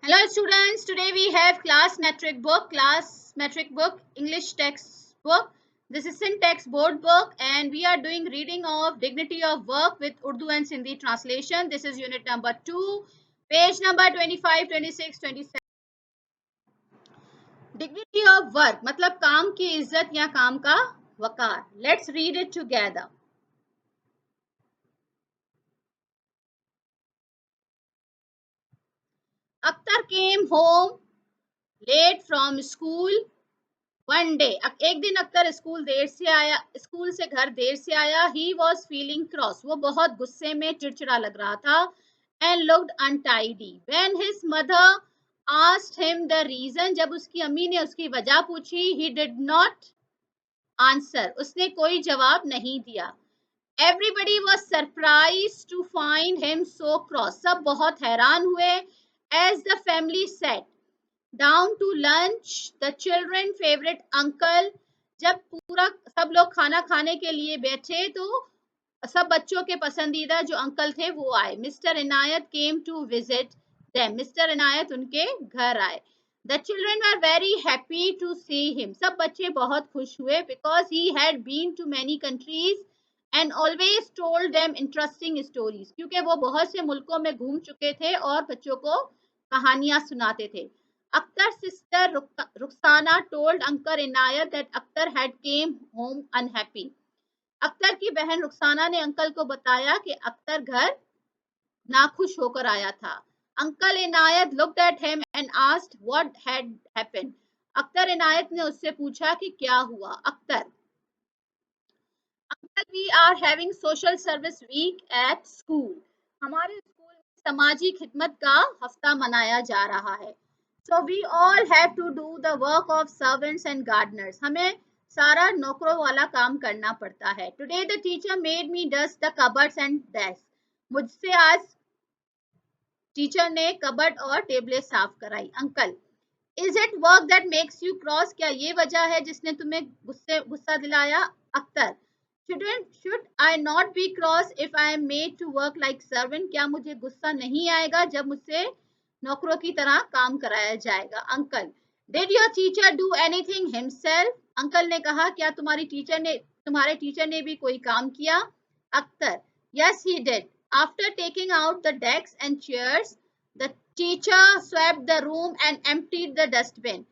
Hello students, today we have class metric book, English textbook. This is syntax board book and we are doing reading of dignity of work with Urdu and Sindhi translation. This is unit number 2, page number 25, 26, 27. Dignity of work मतलब काम की इज्जत या काम का वकार. Let's read it together. Akhtar came home late from school one day. एक दिन Akhtar school से घर देर से आया. ही वॉज फीलिंग क्रॉस, वो बहुत गुस्से में चिड़चिड़ा लग रहा था. And looked untidy when his mother asked him the reason, जब उसकी अम्मी ने उसकी वजह पूछी. ही डिड नॉट आंसर, उसने कोई जवाब नहीं दिया. Everybody was surprise to find him so cross, सब बहुत हैरान हुए. As the family set down to lunch the children favourite uncle, जब पूरा सब लोग खाना खाने के लिए बैठे तो सब बच्चों के पसंदीदा जो अंकल थे वो आए. Mister Inayat came to visit them, mister Inayat उनके घर आए. The children are very happy to see him, सब बच्चे बहुत खुश हुए. Because he had been to many countries and always told them interesting stories, क्योंकि वो बहुत से मुल्कों में घूम चुके थे और बच्चों को कहानियां सुनाते थे. Akhtar's sister Rukhsana told Uncle Inayat that Akhtar had came home unhappy. Akhtar की बहन रुखसाना ने अंकल को बताया कि अख्तर घर नाखुश होकर आया था. Uncle Inayat looked at him and asked what had happened. Akhtar Inayat ने उससे पूछा कि क्या हुआ. Akhtar, uncle we are having social service week at school, हमारे स्कूल में समाजी खिदमत का हफ्ता मनाया जा रहा है. So we all have to do the work of servants and gardeners. हमें सारा नौकरों वाला काम करना पड़ता है. Today the teacher made me dust the cupboards and desk. मुझसे आज टीचर ने कबर्ड और टेबलें साफ कराई. Uncle, is it work that makes you cross, क्या ये वजह है जिसने तुम्हें गुस्सा दिलाया. Akhtar, should I not be cross if I am made to work like servant, क्या मुझे गुस्सा नहीं आएगा जब मुझसे नौकरों की तरह काम कराया जाएगा. Uncle, did your teacher do anything himself, uncle ने कहा क्या तुम्हारे टीचर ने भी कोई काम किया. Akhtar, yes he did. After taking out the desk and chairs the teacher swept the room and emptied the dustbin.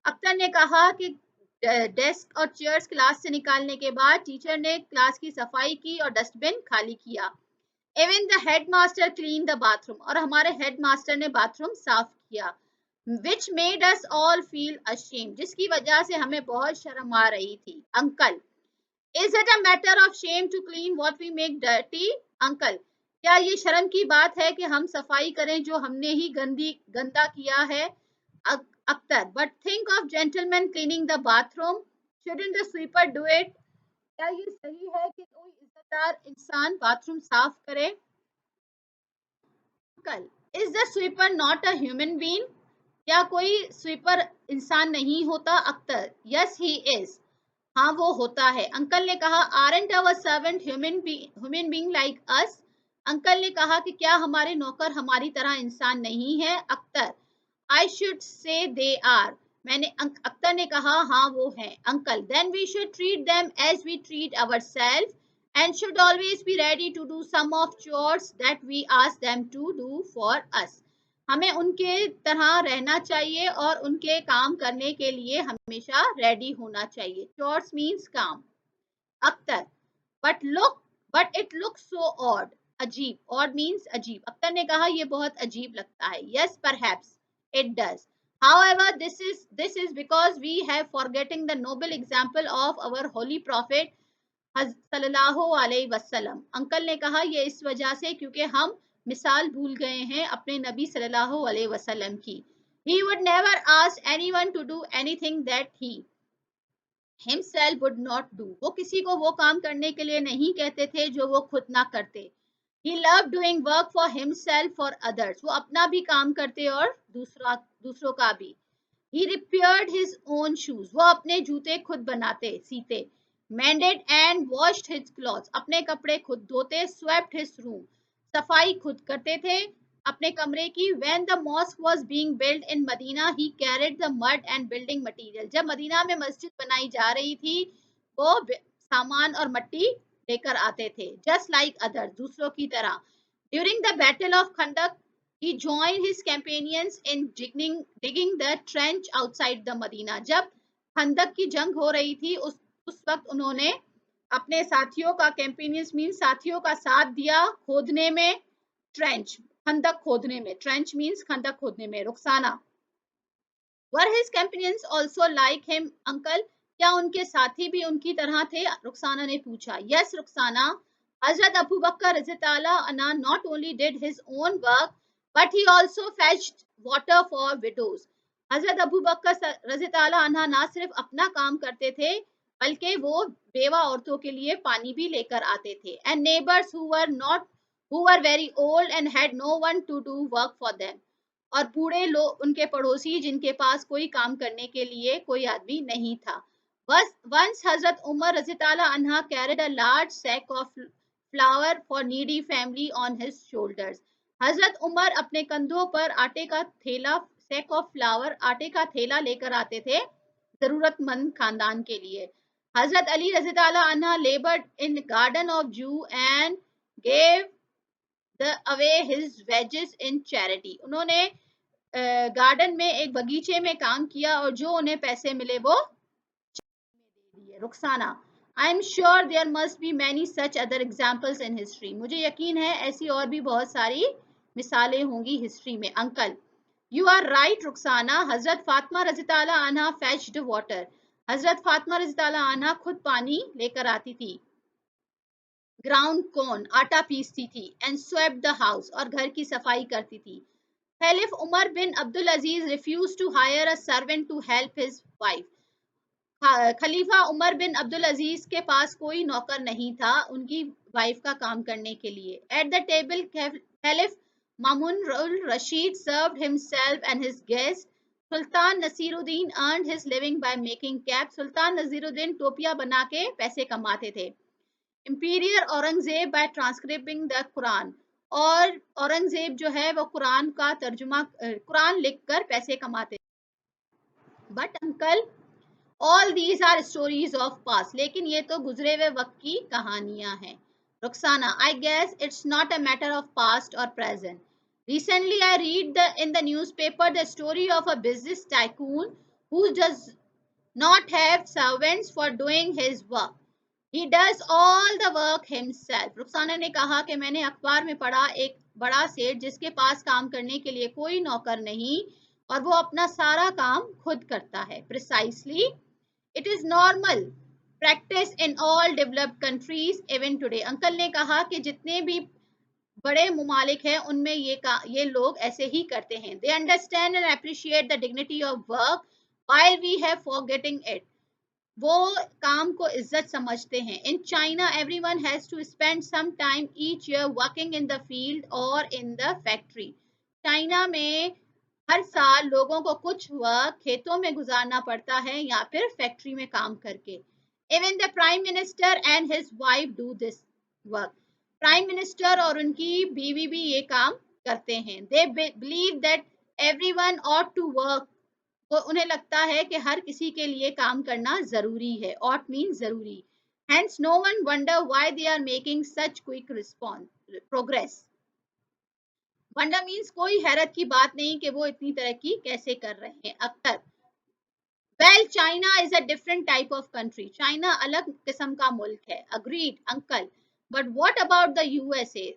Akhtar ने कहा कि डेस्क और चेयर्स क्लास से निकालने के बाद टीचर ने क्लास की सफाई की और डस्टबिन खाली किया. Even the headmaster clean the bathroom, और हमारे हेडमास्टर ने बाथरूम साफ किया. Which made us all feel ashamed, जिसकी वजह से हमें बहुत शर्म आ रही थी. Uncle, is it a matter of shame to clean what we make dirty. Uncle, क्या ये शर्म की बात है कि हम सफाई करें जो हमने ही गंदा किया है. Akhtar, but think of gentleman cleaning the bathroom, shouldn't the sweeper do it, क्या ये सही है कि कोई इज्जतदार इंसान बाथरूम साफ करे. Uncle, is the sweeper not a human being, क्या कोई स्वीपर इंसान नहीं होता. अख्तर, यस ही इज, हाँ वो होता है. अंकल ने कहा aren't our servant human being like us, uncle ने कहा कि क्या हमारे नौकर हमारी तरह इंसान नहीं है. Akhtar, I should say they are, Akhtar ने कहा हाँ वो हैं. Uncle, then we should treat them as we treat our self and should always be ready to do some of chores that we ask them to do for us, हमें उनके तरह रहना चाहिए और उनके काम करने के लिए हमेशा रेडी होना चाहिए. चोर्स मीन्स काम. Akhtar, but it look so odd, अजीब. ऑड मीन्स अजीब. अख्तर ने कहा यह बहुत अजीब लगता है. Yes perhaps it does, however this is because we have forgetting the noble example of our holy prophet सल्लल्लाहु अलैहि वसल्लम. अंकल ने कहा ये इस वजह से क्योंकि हम मिसाल भूल गए हैं अपने नबी सल्लल्लाहु अलैहि वसल्लम की. He would never ask anyone to do anything that he himself would not do. वो किसी को वो काम करने के लिए नहीं कहते थे जो वो खुद ना करते. He loved doing work for himself for others. वो अपना भी काम करते और दूसरों का भी. He repaired his own shoes. वो अपने जूते खुद बनाते सीते. Mended and washed his clothes. अपने कपड़े खुद धोते. Swept his room. सफाई खुद करते थे. अपने कमरे की। When the mosque was being built in Medina, he carried the mud and building material. जब मदीना में मस्जिद बनाई जा रही थी, वो सामान और मट्टी लेकर आते थे, just like others, दूसरों की तरह. During the Battle of Khandak, he joined his companions in digging the trench outside the Medina. जब खंदक की जंग हो रही थी, उस वक्त उन्होंने अपने साथियों का, कैंपेनियंस मीन साथियों का साथ दिया खोदने में, ट्रेंच खंदक खोदने में, ट्रेंच मींस खंदक खोदने में. रुखसाना, वर his companions also like him uncle, क्या उनके साथी भी उनकी तरह थे? रुखसाना ने पूछा. यस रुखसाना, हजरत अबू बकर रज़ियल्लाहु अन्हु not only did his own work but he also fetched water for widows. हजरत अबू बकर रज़ियल्लाहु अन्हु ना सिर्फ अपना काम करते थे, बल्कि वो बेवा औरतों के लिए पानी भी लेकर आते थे. And neighbours who were very old and had no one to do work for them. और बूढ़े लोग, उनके पड़ोसी जिनके पास कोई काम करने के लिए कोई आदमी नहीं था. Once Hazrat Umar Razitala Anha carried a large sack of flour for needy family on his shoulders. हजरत उमर अपने कंधों पर आटे का थैला, सैक ऑफ फ्लावर, आटे का थैला लेकर आते थे जरूरतमंद खानदान के लिए. हजरत अली रज़ियल्लाहु अन्हु labored in the garden of Jew and gave away his wages in charity. उन्होंने गार्डन में, एक बगीचे में काम किया और जो उन्हें पैसे मिले वो दे दिए. Rukhsana, I am sure there must be many such other examples in history. मुझे यकीन है ऐसी और भी बहुत सारी मिसालें होंगी हिस्ट्री में. Uncle, you are right Rukhsana, Hazrat Fatima रज़ियल्लाहु अन्हा फेच्ड वाटर. हजरत फातिमा रज़ियल्लाहु अन्हा खुद पानी लेकर आती थी. ग्राउंड कॉर्न, आटा पीसती थी. एंड स्वेप्ड द हाउस, और घर की सफाई करती थी. Caliph Umar bin Abdul Aziz refuse to hire a servant to help his wife. खलीफा उमर बिन अब्दुल अजीज के पास कोई नौकर नहीं था उनकी वाइफ का काम करने के लिए. At the table caliph Mamun Rashid served himself and his guest. Sultan Nasiruddin earned his living by making cap. सुल्तान नसीरुद्दीन टोपियां बना के पैसे कमाते थे. Emperor Aurangzeb by transcribing the Quran, और औरंगजेब जो है वो कुरान का तर्जुमा, कुरान लिखकर पैसे कमाते. But uncle, all these are stories of past. लेकिन ये तो गुजरे हुए वक्त की कहानियां हैं. Rukhsana, I guess it's not a matter of past और present. Recently, I read in the newspaper the story of a business tycoon who does not have servants for doing his work. He does all the work himself. Rukhsana ने कहा कि मैंने अखबार में पढ़ा एक बड़ा सेठ जिसके पास काम करने के लिए कोई नौकर नहीं और वो अपना सारा काम खुद करता है. Precisely, it is normal practice in all developed countries even today. Uncle ने कहा कि जितने भी बड़े मुमालिक हैं उनमें ये लोग ऐसे ही करते हैं. They understand and appreciate the dignity of work while we have forgetting it. वो काम को इज्जत समझते हैं. In China everyone has to spend some time each year working in the field और इन द फैक्ट्री. चाइना में हर साल लोगों को कुछ वक्त खेतों में गुजारना पड़ता है या फिर फैक्ट्री में काम करके. Even the prime minister and his wife do this work. Prime minister और उनकी बीवी भी ये काम करते हैं. They believe that everyone ought to work. तो उन्हें लगता है कि हर किसी के लिए काम करना जरूरी है. ought means जरूरी. Hence no one wonder why they are making such quick progress. Wonder means कोई हैरत की बात नहीं कि वो इतनी तरक्की कैसे कर रहे हैं. Akhtar, well, China is a different type of country. China अलग किस्म का मुल्क है. Agreed, uncle. But what about the USA?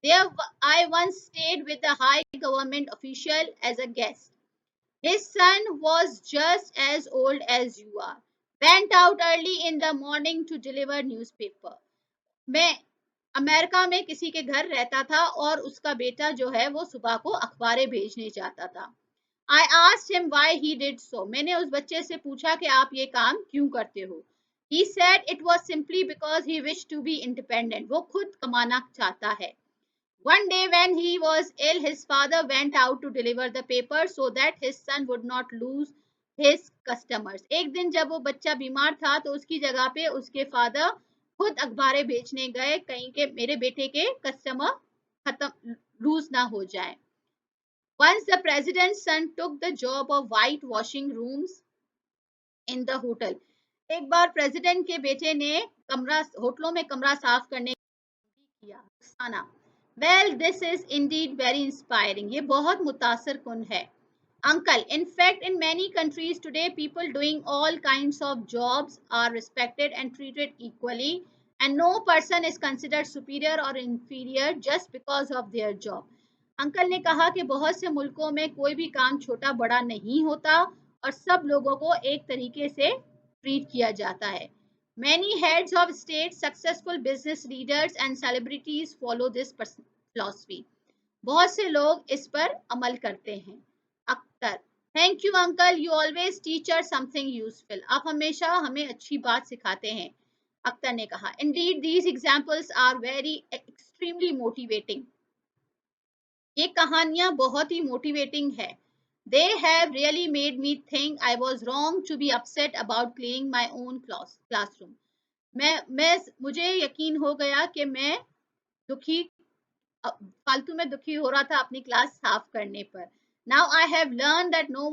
There I once stayed with a high government official as a guest. His son was just as old as you are. Went out early in the morning to deliver newspaper. मैं America में किसी के घर रहता था और उसका बेटा जो है वो सुबह को अखबारें भेजने जाता था. I asked him why he did so. मैंने उस बच्चे से पूछा कि आप ये काम क्यों करते हो. He said it was simply because he wished to be independent. वो खुद कमाना चाहता है. One day when he was ill, his father went out to deliver the paper so that his son would not lose his customers. एक दिन जब वो बच्चा बीमार था तो उसकी जगह पे उसके फादर खुद अखबारें बेचने गए कहीं के मेरे बेटे के कस्टमर खत्म लूज ना हो जाए. Once the president's son took the job of whitewashing rooms in the hotel. एक बार प्रेसिडेंट के बेटे ने कमरा होटलों में कमरा साफ करने किया Rukhsana. Well, this is indeed very inspiring. ये बहुत मुतासर कुन है. Uncle, in fact, in many countries today, people doing all kinds of jobs are respected and treated equally, and no person is considered superior or inferior just because of their job. Uncle ने कहा कि बहुत से मुल्कों में कोई भी काम छोटा बड़ा नहीं होता और सब लोगों को एक तरीके से ट्रीट किया जाता है. Many heads of state, successful business leaders and celebrities follow this philosophy. बहुत से लोग इस पर अमल करते हैं. Akhtar, thank you uncle, you always teach us something useful. आप हमेशा हमें अच्छी बात सिखाते हैं. अख्तर ने कहा, indeed these examples are very extremely motivating. ये कहानियां बहुत ही मोटिवेटिंग है. They have really made me think I was wrong to be upset about cleaning my own classroom. मैं मुझे यकीन हो गया कि मैं दुखी फालतू में दुखी हो रहा था अपनी क्लास साफ करने पर. Now I have learned that no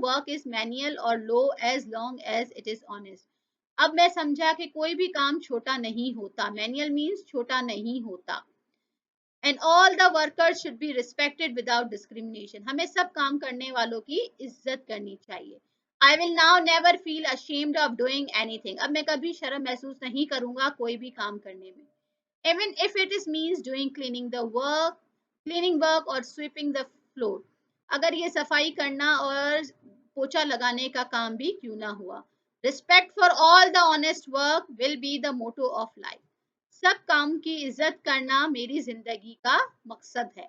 work is manual or low as long as it is honest. अब मैं समझा कि कोई भी काम छोटा नहीं होता. Manual means छोटा नहीं होता. And all the workers should be respected without discrimination. हमें सब काम करने वालों की इज्जत करनी चाहिए. I will now never feel ashamed of doing anything. अब मैं कभी शर्म महसूस नहीं करूंगा कोई भी काम करने में. Even if it is means doing cleaning work or sweeping the floor. अगर ये सफाई करना और पोछा लगाने का काम भी क्यों ना हुआ. Respect for all the honest work will be the motto of life. सब काम की इज्जत करना मेरी जिंदगी का मकसद है.